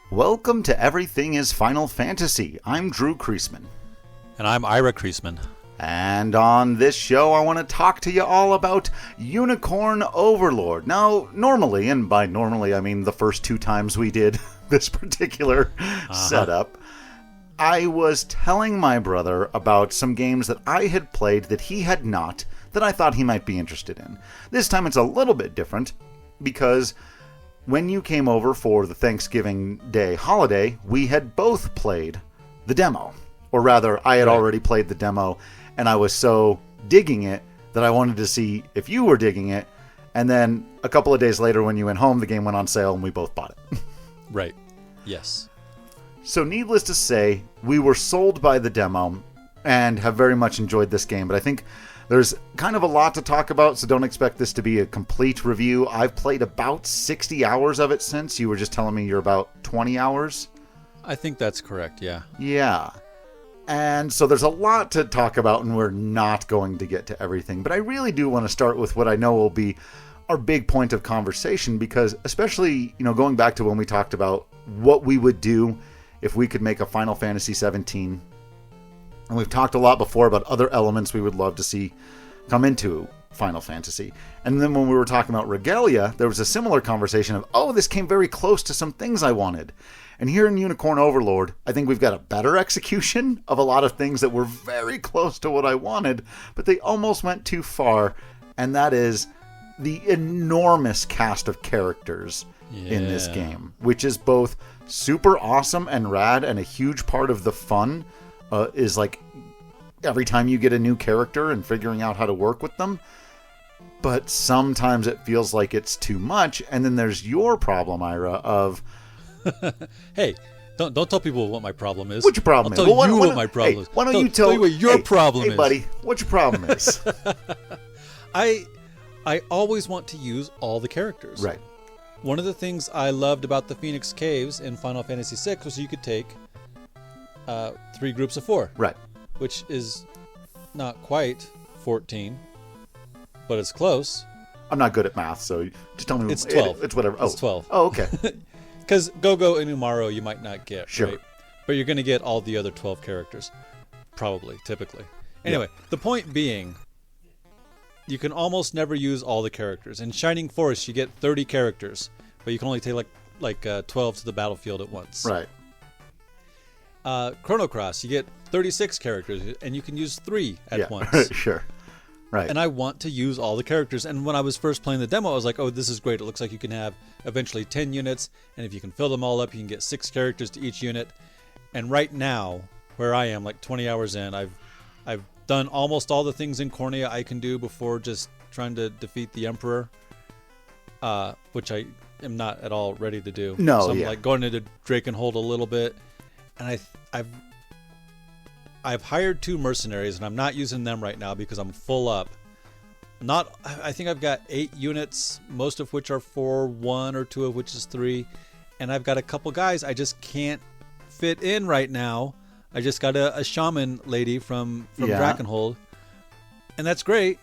Welcome to Everything is Final Fantasy. I'm Drew Kreisman. And I'm Ira Kreisman. And on this show, I want to talk to you all about Unicorn Overlord. Now, normally, and by normally I mean the first two times we did this particular setup, I was telling my brother about some games that I had played that he had not, that I thought he might be interested in. This time it's a little bit different, because when you came over for the Thanksgiving Day holiday, we had both played the demo. Or rather, I had already played the demo, and I was so digging it that I wanted to see if you were digging it. And then a couple of days later when you went home, the game went on sale and we both bought it. Right. Yes. So needless to say, we were sold by the demo and have very much enjoyed this game. But I think there's kind of a lot to talk about, so don't expect this to be a complete review. I've played about 60 hours of it since. You were just telling me you're about 20 hours? I think that's correct, yeah. Yeah. And so there's a lot to talk about, and we're not going to get to everything. But I really do want to start with what I know will be our big point of conversation, because especially, going back to when we talked about what we would do if we could make a Final Fantasy 17. And we've talked a lot before about other elements we would love to see come into Final Fantasy. And then when we were talking about Regalia, there was a similar conversation of, this came very close to some things I wanted. And here in Unicorn Overlord, I think we've got a better execution of a lot of things that were very close to what I wanted, but they almost went too far. And that is the enormous cast of characters in this game, which is both super awesome and rad, and a huge part of the fun is like every time you get a new character and figuring out how to work with them. But sometimes it feels like it's too much. And then there's your problem, Ira, of hey, don't tell people what my problem is. What's your problem? I'll tell you what my problem is. Why don't you tell me what your problem is? Hey, buddy, what your problem is? I always want to use all the characters. Right. One of the things I loved about the Phoenix Caves in Final Fantasy VI was you could take 3 groups of 4. Right. Which is not quite 14, but it's close. I'm not good at math, so just tell me. It's 12. It's whatever. It's 12. Oh, okay. Because Go-Go and Umaro you might not get, sure. Right? But you're going to get all the other 12 characters. Probably, typically. Anyway, The point being, you can almost never use all the characters. In Shining Force, you get 30 characters, but you can only take like 12 to the battlefield at once. Right. Chrono Cross, you get 36 characters, and you can use 3 at once. Sure. Right. And I want to use all the characters. And when I was first playing the demo, I was like, this is great. It looks like you can have eventually 10 units. And if you can fill them all up, you can get 6 characters to each unit. And right now, where I am, like 20 hours in, I've done almost all the things in Cornea I can do before just trying to defeat the Emperor, which I am not at all ready to do. No, so I'm like going into Drakenhold a little bit. And I've hired 2 mercenaries, and I'm not using them right now because I'm full up. I think I've got 8 units, most of which are 4, 1 or 2 of which is 3, and I've got a couple guys I just can't fit in right now. I just got a shaman lady from Drakenhold, and that's great.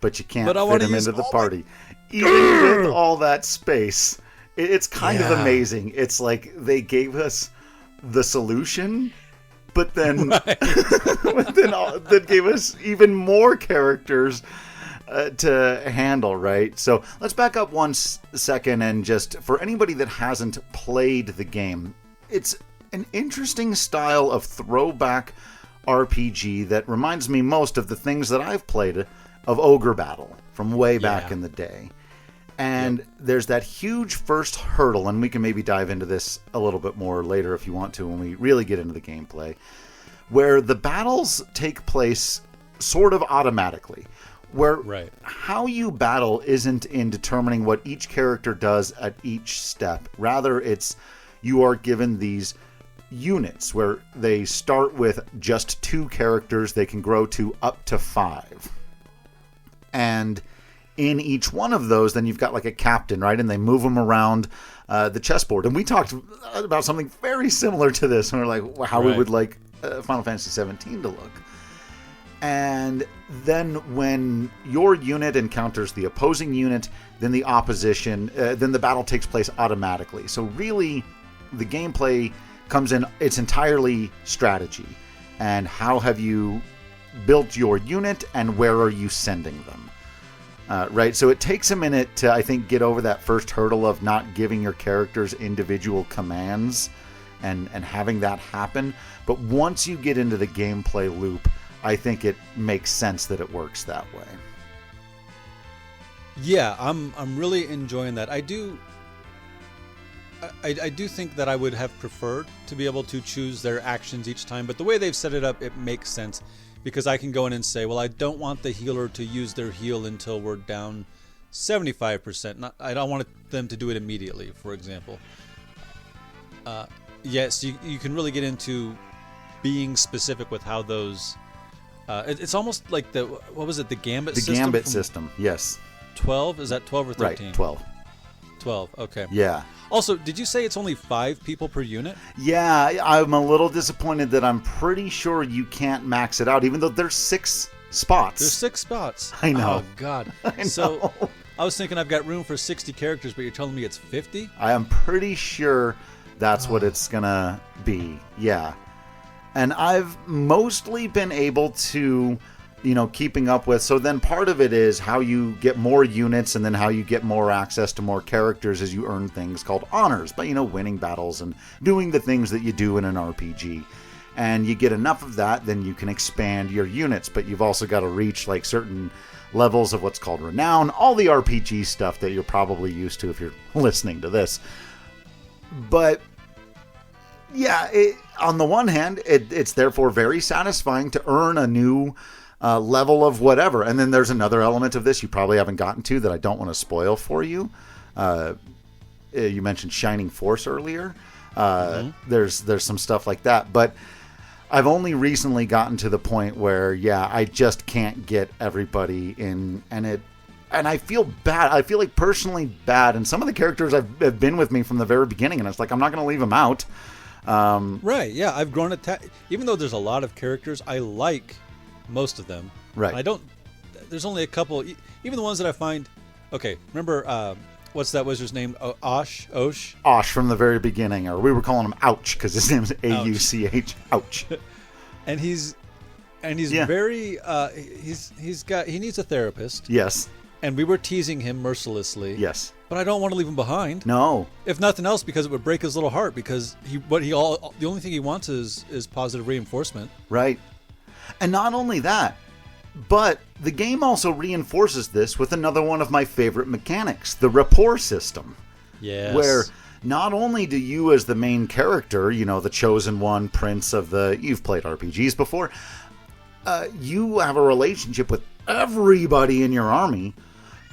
But you can't fit him into the party. Even with all that space, it's kind of amazing. It's like they gave us the solution, but then, that gave us even more characters to handle, right? So let's back up 1 second, and just for anybody that hasn't played the game, it's an interesting style of throwback RPG that reminds me most of the things that I've played of Ogre Battle from way back in the day. And there's that huge first hurdle, and we can maybe dive into this a little bit more later if you want to when we really get into the gameplay, where the battles take place sort of automatically, where how you battle isn't in determining what each character does at each step. Rather, it's you are given these units where they start with just 2 characters. They can grow to up to 5. And in each one of those, then you've got like a captain, right? And they move them around the chessboard. And we talked about something very similar to this. And we're like, how we would like Final Fantasy 17 to look. And then when your unit encounters the opposing unit, then the opposition, then the battle takes place automatically. So really, the gameplay comes in, it's entirely strategy. And how have you built your unit, and where are you sending them? Right? So it takes a minute to, I think, get over that first hurdle of not giving your characters individual commands and having that happen. But once you get into the gameplay loop, I think it makes sense that it works that way. Yeah, I'm really enjoying that. I do think that I would have preferred to be able to choose their actions each time, but the way they've set it up, it makes sense, because I can go in and say, well, I don't want the healer to use their heal until we're down 75%. I don't want them to do it immediately, for example. Yes, you can really get into being specific with how those... it's almost like the Gambit system? The Gambit system, yes. 12? Is that 12 or 13? Right, 12. 12, okay. Yeah. Also, did you say it's only 5 people per unit? Yeah, I'm a little disappointed that I'm pretty sure you can't max it out, even though there's 6 spots. There's 6 spots. I know. Oh, God. I know. So, I was thinking I've got room for 60 characters, but you're telling me it's 50? I am pretty sure that's what it's gonna be. Yeah. And I've mostly been able to, keeping up with. So then part of it is how you get more units, and then how you get more access to more characters as you earn things called honors. But, winning battles and doing the things that you do in an RPG. And you get enough of that, then you can expand your units. But you've also got to reach like certain levels of what's called renown. All the RPG stuff that you're probably used to if you're listening to this. But yeah, on the one hand, it's therefore very satisfying to earn a new level of whatever. And then there's another element of this you probably haven't gotten to that I don't want to spoil for you. You mentioned Shining Force earlier. There's some stuff like that. But I've only recently gotten to the point where, I just can't get everybody in. And I feel bad. I feel like personally bad. And some of the characters have been with me from the very beginning. And it's like, I'm not going to leave them out. Right, yeah, I've grown even though there's a lot of characters, I like most of them. Right. There's only a couple, even the ones that I find, okay, remember, what's that wizard's name? Osh? Osh from the very beginning, or we were calling him Ouch, because his name's A-U-C-H, Ouch. And he's very, he needs a therapist. Yes. And we were teasing him mercilessly. Yes. But I don't want to leave him behind. No. If nothing else, because it would break his little heart. Because the only thing he wants is positive reinforcement. Right. And not only that, but the game also reinforces this with another one of my favorite mechanics, the rapport system. Yes. Where not only do you, as the main character, the chosen one, prince of you've played RPGs before, you have a relationship with everybody in your army.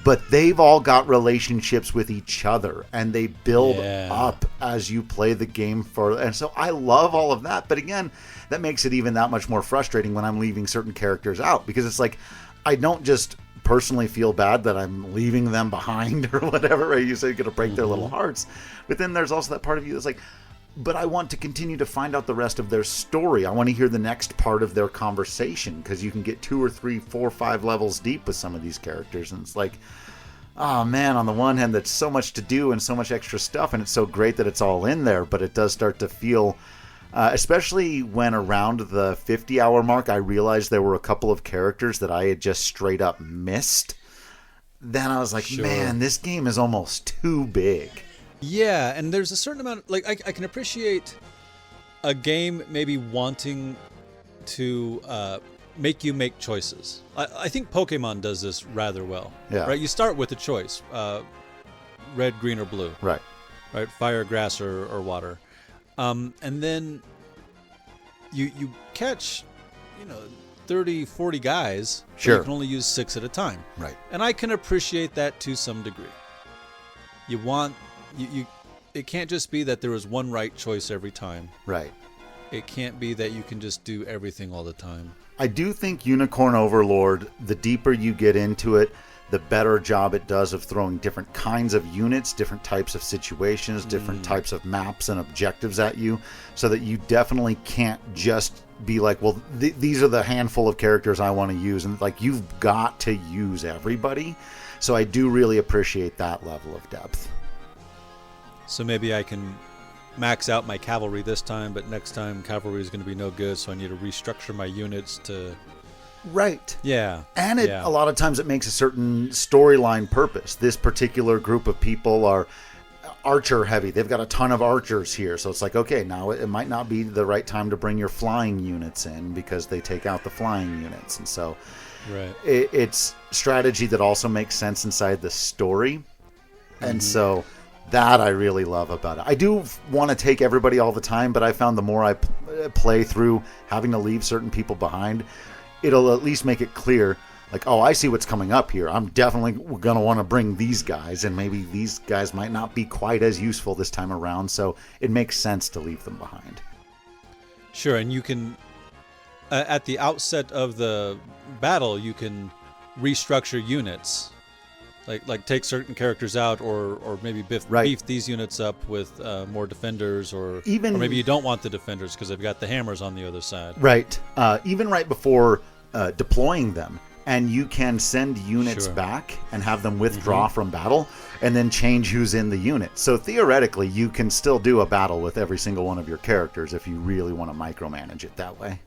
But they've all got relationships with each other, and they build up as you play the game further. And so I love all of that. But again, that makes it even that much more frustrating when I'm leaving certain characters out, because it's like I don't just personally feel bad that I'm leaving them behind or whatever. Right? You say you're going to break their little hearts. But then there's also that part of you that's like, but I want to continue to find out the rest of their story. I want to hear the next part of their conversation, because you can get 2 or 3, 4, 5 levels deep with some of these characters. And it's like, oh man, on the one hand, that's so much to do and so much extra stuff, and it's so great that it's all in there, but it does start to feel, especially when around the 50-hour mark, I realized there were a couple of characters that I had just straight up missed. Then I was like, man, this game is almost too big. Yeah, and there's a certain amount, like, I can appreciate a game maybe wanting to make you make choices. I think Pokemon does this rather well. Yeah. Right? You start with a choice, red, green, or blue. Right. Right? Fire, grass, or water. And then you catch, 30, 40 guys. Sure. You can only use 6 at a time. Right. And I can appreciate that to some degree. You want... it can't just be that there is one right choice every time. Right. It can't be that you can just do everything all the time. I do think Unicorn Overlord, the deeper you get into it, the better job it does of throwing different kinds of units, different types of situations, different types of maps and objectives at you, so that you definitely can't just be like, well, these are the handful of characters I want to use. And like, you've got to use everybody. So I do really appreciate that level of depth. So maybe I can max out my cavalry this time, but next time cavalry is going to be no good, so I need to restructure my units to... Right. Yeah. And a lot of times it makes a certain storyline purpose. This particular group of people are archer heavy. They've got a ton of archers here. So it's like, okay, now it might not be the right time to bring your flying units in because they take out the flying units. And so it's strategy that also makes sense inside the story. And so that I really love about it. I do want to take everybody all the time, but I found the more I play through having to leave certain people behind, it'll at least make it clear, like, oh, I see what's coming up here. I'm definitely going to want to bring these guys, and maybe these guys might not be quite as useful this time around, so it makes sense to leave them behind. Sure, and you can, at the outset of the battle, you can restructure units. Like take certain characters out, or maybe beef these units up with more defenders, or maybe you don't want the defenders because they've got the hammers on the other side. Right. Even right before deploying them, and you can send units back and have them withdraw from battle, and then change who's in the unit. So theoretically, you can still do a battle with every single one of your characters if you really want to micromanage it that way.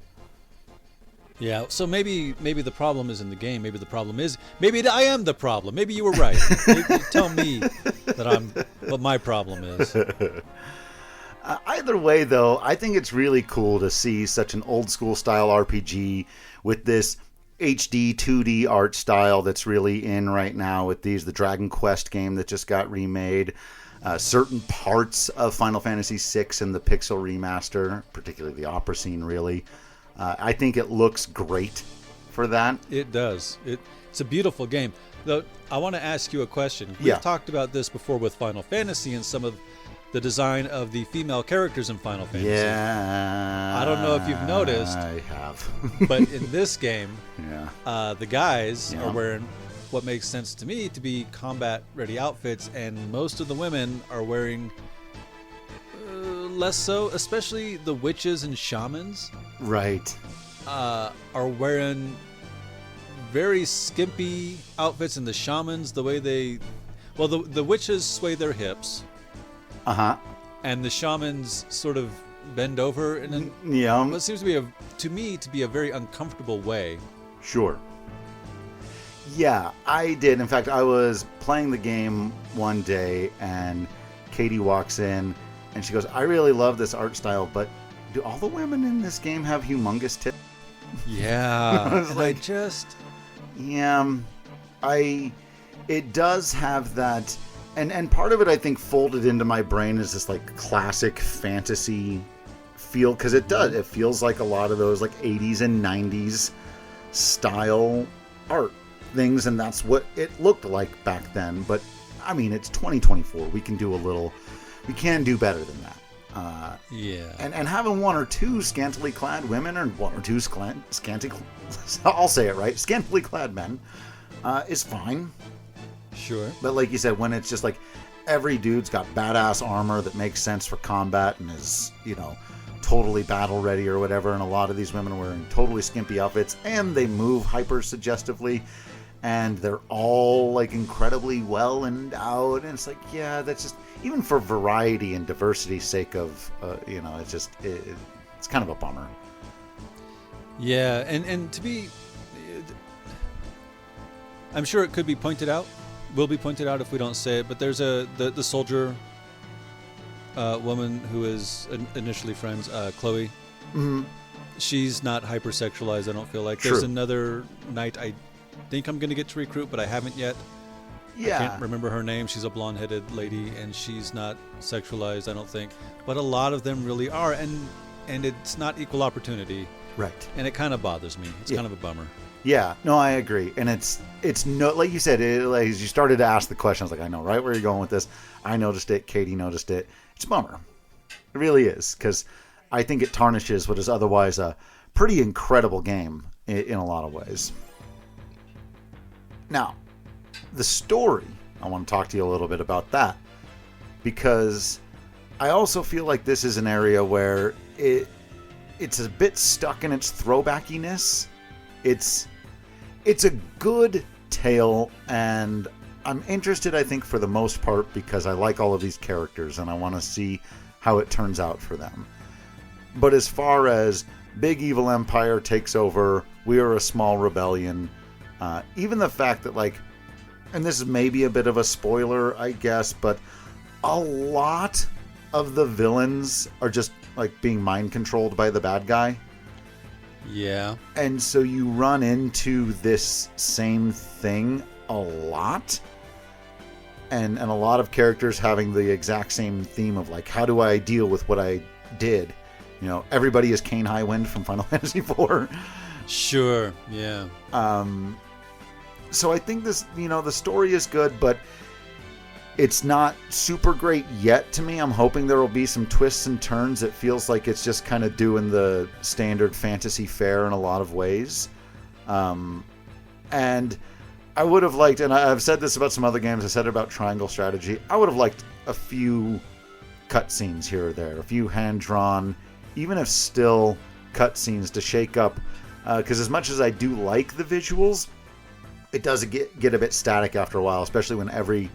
Yeah, so maybe the problem is in the game. Maybe the problem is, maybe I am the problem. Maybe you were right. Tell me what my problem is. Either way, though, I think it's really cool to see such an old school style RPG with this HD 2D art style that's really in right now with the Dragon Quest game that just got remade. Certain parts of Final Fantasy VI and the Pixel remaster, particularly the opera scene, really. I think it looks great for that. It does. It's a beautiful game. Though I want to ask you a question. We've talked about this before with Final Fantasy and some of the design of the female characters in Final Fantasy. Yeah. I don't know if you've noticed. I have. But in this game, the guys are wearing what makes sense to me to be combat-ready outfits, and most of the women are wearing... less so, especially the witches and shamans. Right. Are wearing very skimpy outfits, and the shamans, the way they... Well, the witches sway their hips. Uh-huh. And the shamans sort of bend over in what seems to be, to me, to be a very uncomfortable way. Sure. Yeah, I did. In fact, I was playing the game one day, and Katie walks in, and she goes, I really love this art style, but do all the women in this game have humongous tits? Yeah. It does have that, and part of it I think folded into my brain is this like classic fantasy feel, because it does. It feels like a lot of those like 80s and 90s style art things, and that's what it looked like back then. But I mean, it's 2024. We can do better than that. And having one or two scantily clad women or one or two I'll say it right, scantily clad men is fine. Sure. But like you said, when it's just like every dude's got badass armor that makes sense for combat and is, totally battle ready or whatever, and a lot of these women are wearing totally skimpy outfits and they move hyper suggestively, and they're all like incredibly well endowed, and it's like, yeah, that's just, even for variety and diversity's sake of it's just it's kind of a bummer. Yeah, and to be, I'm sure it could be pointed out, will be pointed out if we don't say it, but there's the soldier woman who is initially friends, Chloe. Mm-hmm. She's not hypersexualized, I don't feel like. True. There's another knight I think I'm going to get to recruit, but I haven't yet. Yeah. I can't remember her name. She's a blonde-headed lady, and she's not sexualized, I don't think. But a lot of them really are, and it's not equal opportunity. Right. And it kind of bothers me. It's kind of a bummer. Yeah, no, I agree. And it's no, like you said, as you started to ask the question, I was like, I know right where you're going with this. I noticed it. Katie noticed it. It's a bummer. It really is, because I think it tarnishes what is otherwise a pretty incredible game in a lot of ways. Now, the story, I want to talk to you a little bit about that, because I also feel like this is an area where it's a bit stuck in its throwbackiness. It's a good tale, and I'm interested, I think, for the most part, because I like all of these characters, and I want to see how it turns out for them. But as far as big evil empire takes over, we are a small rebellion, even the fact that, like, and this is maybe a bit of a spoiler, I guess, but a lot of the villains are just like being mind controlled by the bad guy. Yeah. And so you run into this same thing a lot. And a lot of characters having the exact same theme of, like, how do I deal with what I did? You know, everybody is Kane Highwind from Final Fantasy IV. Sure, yeah. So I think this, you know, the story is good, but it's not super great yet to me. I'm hoping there will be some twists and turns. It feels like it's just kind of doing the standard fantasy fare in a lot of ways. And I would have liked, and I've said this about some other games, I said it about Triangle Strategy, I would have liked a few cutscenes here or there, a few hand-drawn, even if still cutscenes to shake up. Because as much as I do like the visuals, it does get a bit static after a while, especially when every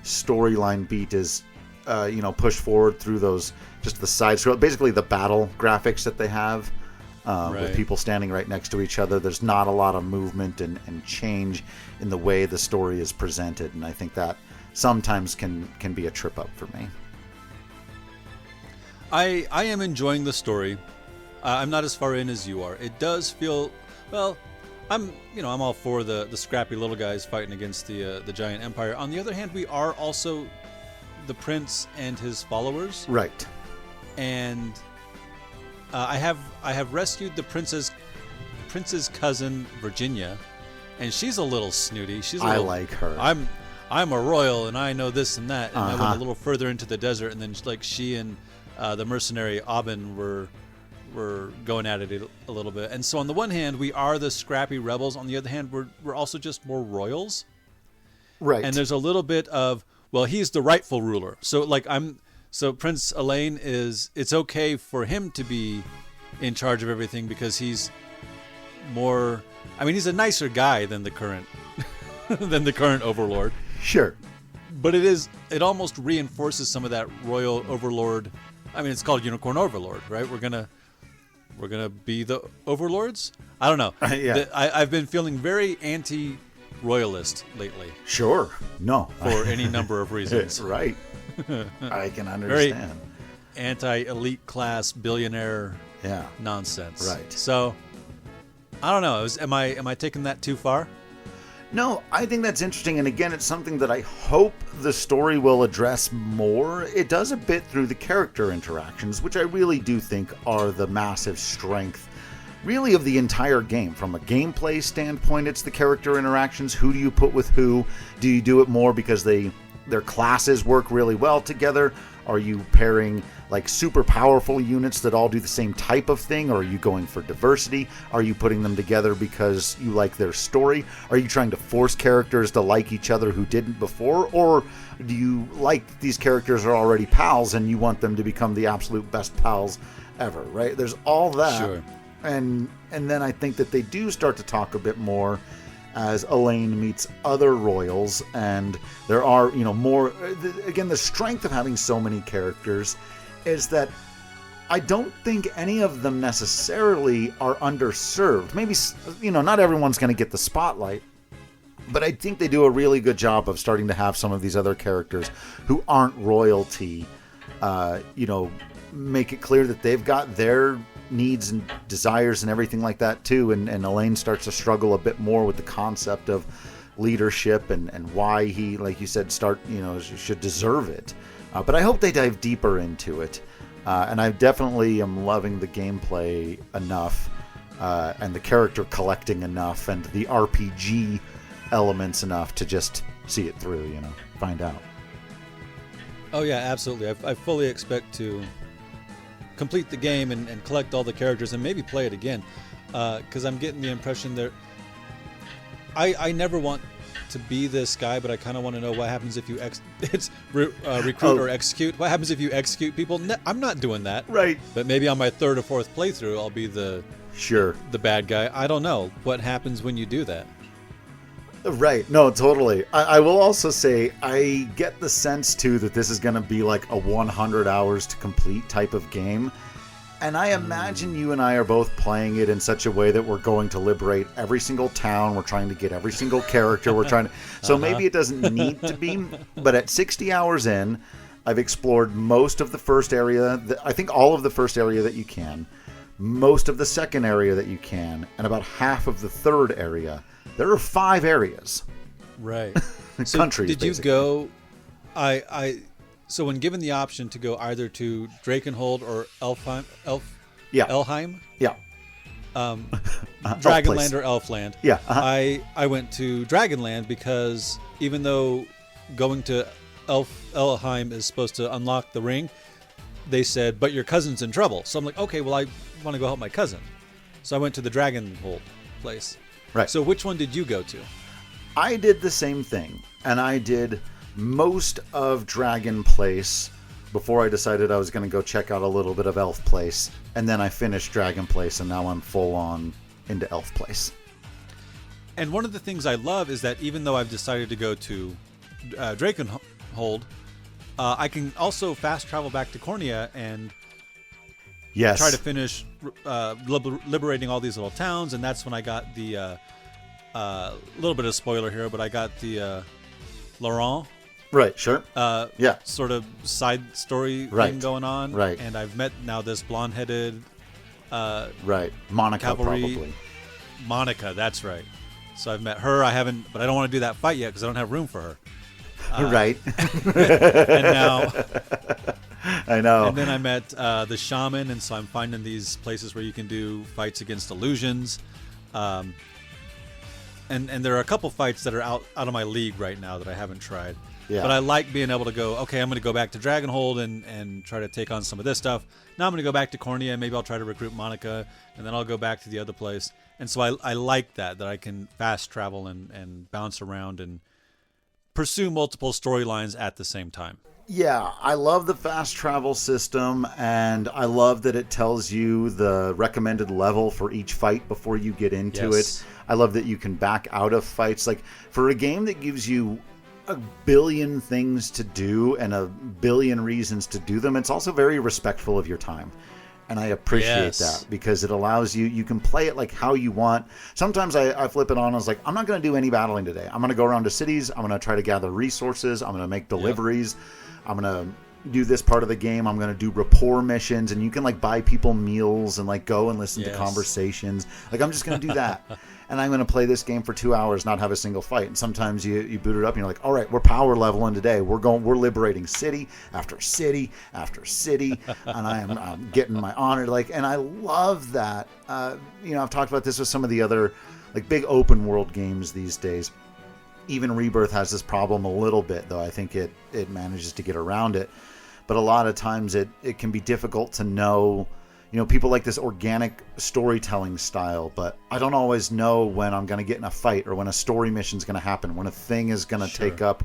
storyline beat is, pushed forward through those, just the side scroll, basically the battle graphics that they have, with people standing right next to each other. There's not a lot of movement and change in the way the story is presented, and I think that sometimes can be a trip up for me. I am enjoying the story. I'm not as far in as you are. It does feel, well, I'm all for the scrappy little guys fighting against the giant empire. On the other hand, we are also the prince and his followers. Right. And I have rescued the prince's cousin Virginia, and she's a little snooty. I like her. I'm a royal, and I know this and that. And I went a little further into the desert, and then she and the mercenary Aubin were going at it a little bit. And so on the one hand, we are the scrappy rebels. On the other hand, we're also just more royals. Right. And there's a little bit of, well, he's the rightful ruler. So Prince Elaine it's okay for him to be in charge of everything because he's more, he's a nicer guy than the current overlord. Sure. But it almost reinforces some of that royal overlord. It's called Unicorn Overlord, right? We're gonna be the overlords. I don't know. Yeah. I've been feeling very anti-royalist lately. Sure. No. For any number of reasons. Right. I can understand. Very anti-elite class billionaire. Yeah. Nonsense. Right. So I don't know. Am I taking that too far? No, I think that's interesting, and again, it's something that I hope the story will address more. It does a bit through the character interactions, which I really do think are the massive strength, really, of the entire game. From a gameplay standpoint, it's the character interactions. Who do you put with who? Do you do it more because their classes work really well together? Are you pairing like super powerful units that all do the same type of thing? Or are you going for diversity? Are you putting them together because you like their story? Are you trying to force characters to like each other who didn't before? Or do you like these characters are already pals and you want them to become the absolute best pals ever, right? There's all that. Sure. And then I think that they do start to talk a bit more as Elaine meets other royals, and there are, more. Again, the strength of having so many characters is that I don't think any of them necessarily are underserved. Maybe, not everyone's going to get the spotlight, but I think they do a really good job of starting to have some of these other characters who aren't royalty, make it clear that they've got their needs and desires and everything like that too, and Elaine starts to struggle a bit more with the concept of leadership and why he, like you said, should deserve it. But I hope they dive deeper into it, and I definitely am loving the gameplay enough, and the character collecting enough, and the RPG elements enough to just see it through, find out. Oh yeah, absolutely. I fully expect to complete the game and collect all the characters and maybe play it again, because I'm getting the impression that I never want to be this guy, but I kind of want to know what happens if you recruit or execute. What happens if you execute people? I'm not doing that. Right. But maybe on my third or fourth playthrough, I'll be the bad guy. I don't know what happens when you do that. Right. No, totally. I will also say I get the sense, too, that this is going to be like a 100 hours to complete type of game. And I imagine you and I are both playing it in such a way that we're going to liberate every single town. We're trying to get every single character. We're trying to. So maybe it doesn't need to be. But at 60 hours in, I've explored most of the first area. I think all of the first area that you can. Most of the second area that you can. And about half of the third area. There are 5 areas. Right. So countries, did basically. You go... So when given the option to go either to Drakenhold or Elfheim, Elfheim? Yeah. Dragonland or Elfland. Yeah. I went to Dragonland because even though going to Elfheim is supposed to unlock the ring, they said, but your cousin's in trouble. So I'm like, okay, well, I want to go help my cousin. So I went to the Dragonhold place. Right. So which one did you go to? I did the same thing. And I did most of Dragon Place before I decided I was going to go check out a little bit of Elf Place. And then I finished Dragon Place, and now I'm full on into Elf Place. And one of the things I love is that even though I've decided to go to Drakenhold, I can also fast travel back to Cornea and try to finish liberating all these little towns. And that's when I got the little bit of spoiler here, but I got the Laurent. Right, sure. Sort of side story thing going on. Right. And I've met now this blonde-headed Monica, cavalry. probably. Monica, that's right. So I've met her. I haven't, but I don't want to do that fight yet because I don't have room for her. Right. And now... I know. And then I met the shaman, and so I'm finding these places where you can do fights against illusions. And there are a couple fights that are out of my league right now that I haven't tried. Yeah. But I like being able to go, okay, I'm going to go back to Dragonhold and try to take on some of this stuff. Now I'm going to go back to Cornea, and maybe I'll try to recruit Monica, and then I'll go back to the other place. And so I like that I can fast travel and bounce around and pursue multiple storylines at the same time. Yeah, I love the fast travel system, and I love that it tells you the recommended level for each fight before you get into it. I love that you can back out of fights. Like, for a game that gives you a billion things to do and a billion reasons to do them, it's also very respectful of your time. And I appreciate that because it allows you can play it like how you want. Sometimes I flip it on and I was like, I'm not going to do any battling today. I'm going to go around to cities. I'm going to try to gather resources. I'm going to make deliveries. I'm going to do this part of the game. I'm going to do rapport missions, and you can like buy people meals and like go and listen to conversations. Like, I'm just going to do that. And I'm going to play this game for 2 hours, not have a single fight. And sometimes you boot it up and you're like, all right, we're power leveling today. We're liberating city after city after city. And I'm getting my honor. And I love that. I've talked about this with some of the other like big open world games these days. Even Rebirth has this problem a little bit, though I think it manages to get around it. But a lot of times it can be difficult to know, people like this organic storytelling style, but I don't always know when I'm going to get in a fight or when a story mission is going to happen, when a thing is going to take up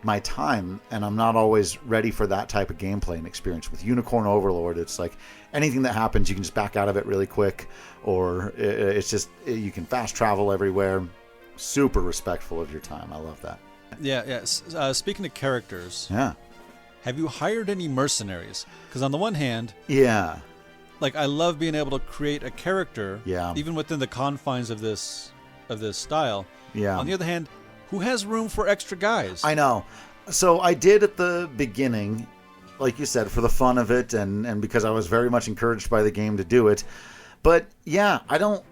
my time, and I'm not always ready for that type of gameplay and experience. With Unicorn Overlord, it's like anything that happens, you can just back out of it really quick, or it's just, you can fast travel everywhere. Super respectful of your time. I love that. Yeah. Speaking of characters, have you hired any mercenaries? Because on the one hand, like, I love being able to create a character, even within the confines of this style. Yeah. On the other hand, who has room for extra guys? I know. So I did at the beginning, like you said, for the fun of it, and because I was very much encouraged by the game to do it. But yeah, I don't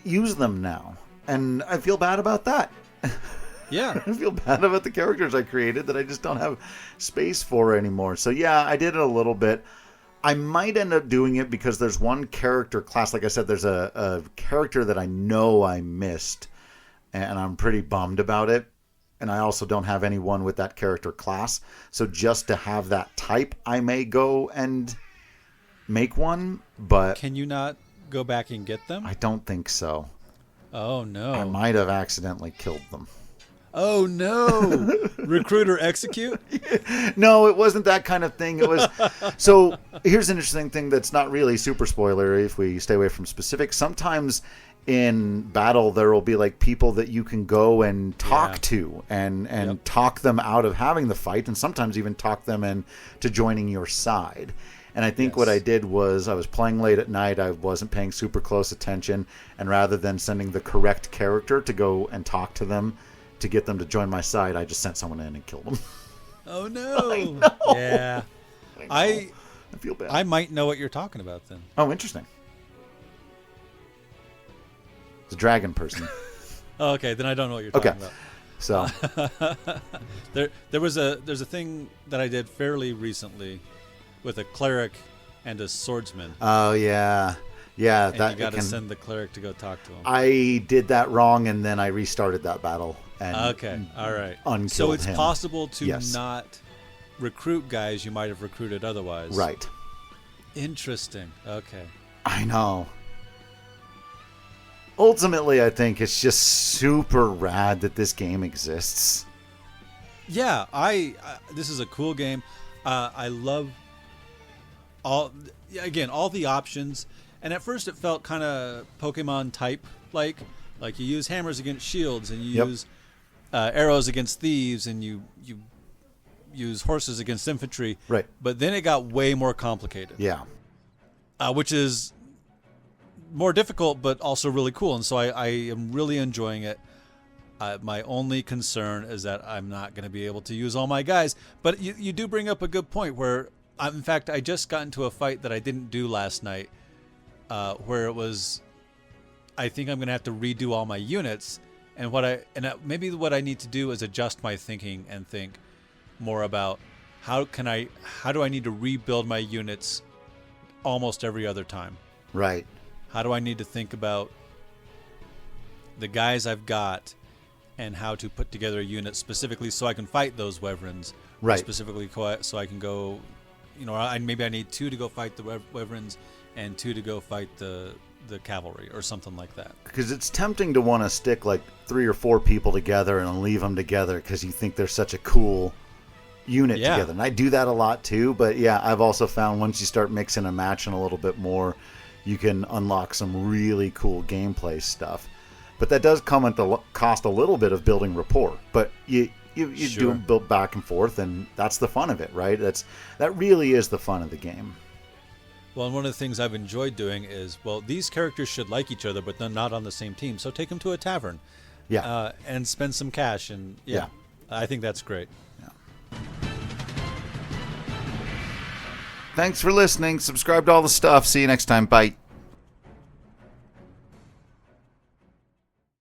use them now. And I feel bad about that. Yeah. I feel bad about the characters I created that I just don't have space for anymore. So yeah, I did it a little bit. I might end up doing it because there's one character class. Like I said, there's a character that I know I missed, and I'm pretty bummed about it. And I also don't have anyone with that character class. So just to have that type, I may go and make one. But can you not go back and get them? I don't think so. Oh, no. I might have accidentally killed them. Oh, no. Recruit or execute? No, it wasn't that kind of thing. It was. So here's an interesting thing that's not really super spoilery if we stay away from specifics. Sometimes in battle there will be like people that you can go and talk to and talk them out of having the fight, and sometimes even talk them into joining your side. And I think what I did was I was playing late at night, I wasn't paying super close attention, and rather than sending the correct character to go and talk to them to get them to join my side, I just sent someone in and killed them. Oh no. I know. Yeah. I feel bad. I might know what you're talking about then. Oh, interesting. It's a dragon person. Oh, okay, then I don't know what you're talking about. So there's a thing that I did fairly recently with a cleric and a swordsman. Oh yeah. Yeah, and that you got to send the cleric to go talk to him. I did that wrong, and then I restarted that battle. And okay, all right. Unkilled so it's him. possible to not recruit guys you might have recruited otherwise. Right. Interesting. Okay. I know. Ultimately, I think it's just super rad that this game exists. Yeah, this is a cool game. I love all the options. And at first, it felt kind of Pokemon type, like you use hammers against shields, and you use arrows against thieves, and you use horses against infantry. Right. But then it got way more complicated. Yeah. Which is more difficult, but also really cool. And so I am really enjoying it. My only concern is that I'm not going to be able to use all my guys. But you do bring up a good point where, in fact, I just got into a fight that I didn't do last night, where it was, I think I'm going to have to redo all my units. And maybe what I need to do is adjust my thinking and think more about how do I need to rebuild my units almost every other time. Right. How do I need to think about the guys I've got and how to put together a unit specifically so I can fight those wyverns. Right. Specifically so I can go, maybe I need 2 to go fight the wyverns and 2 to go fight the cavalry or something like that. Because it's tempting to want to stick like 3 or 4 people together and leave them together because you think they're such a cool unit together. And I do that a lot too. But yeah, I've also found once you start mixing and matching a little bit more, you can unlock some really cool gameplay stuff. But that does come at the cost a little bit of building rapport. But you do build back and forth, and that's the fun of it, right? That really is the fun of the game. Well, and one of the things I've enjoyed doing is, these characters should like each other, but they're not on the same team. So take them to a tavern, and spend some cash, and I think that's great. Yeah. Thanks for listening. Subscribe to all the stuff. See you next time. Bye.